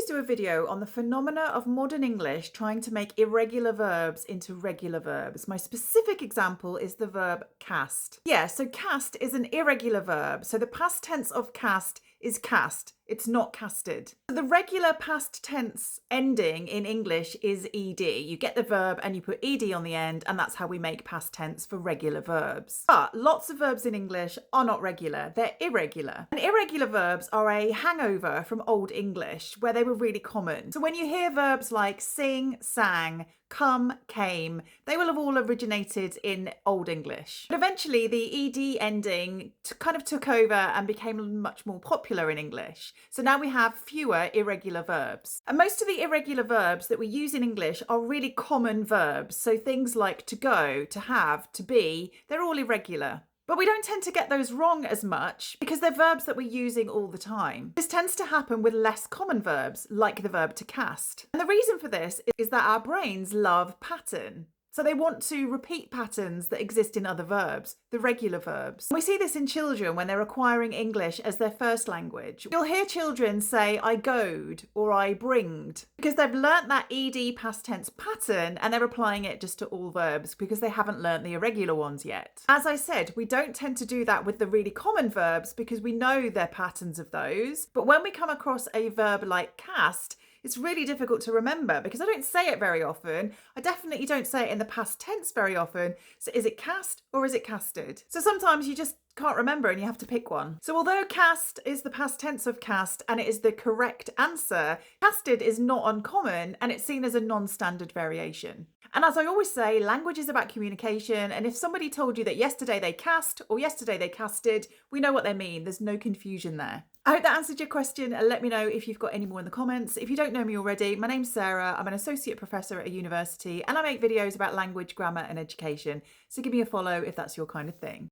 do a video on the phenomena of modern English trying to make irregular verbs into regular verbs. My specific example is the verb cast. Yeah, so cast is an irregular verb. So the past tense of cast is cast. It's not casted. The regular past tense ending in English is ed. You get the verb and you put ed on the end, and that's how we make past tense for regular verbs. But lots of verbs in English are not regular, they're irregular. And irregular verbs are a hangover from Old English, where they were really common. So when you hear verbs like sing, sang, come, came, they will have all originated in Old English. But eventually the ed ending kind of took over and became much more popular in English. So now we have fewer irregular verbs. And most of the irregular verbs that we use in English are really common verbs. So things like to go, to have, to be, they're all irregular. But we don't tend to get those wrong as much because they're verbs that we're using all the time. This tends to happen with less common verbs, like the verb to cast. And the reason for this is that our brains love pattern. So they want to repeat patterns that exist in other verbs, the regular verbs. We see this in children when they're acquiring English as their first language. You'll hear children say, I goed or I bringed, because they've learnt that ed past tense pattern and they're applying it just to all verbs because they haven't learnt the irregular ones yet. As I said, we don't tend to do that with the really common verbs because we know their patterns of those. But when we come across a verb like cast, it's really difficult to remember because I don't say it very often. I definitely don't say it in the past tense very often. So is it cast or is it casted? So sometimes you just can't remember and you have to pick one. So although cast is the past tense of cast and it is the correct answer, casted is not uncommon and it's seen as a non-standard variation. And as I always say, language is about communication, and if somebody told you that yesterday they cast or yesterday they casted, we know what they mean. There's no confusion there. I hope that answered your question, and let me know if you've got any more in the comments. If you don't know me already, my name's Sarah. I'm an associate professor at a university and I make videos about language, grammar and education. So give me a follow if that's your kind of thing.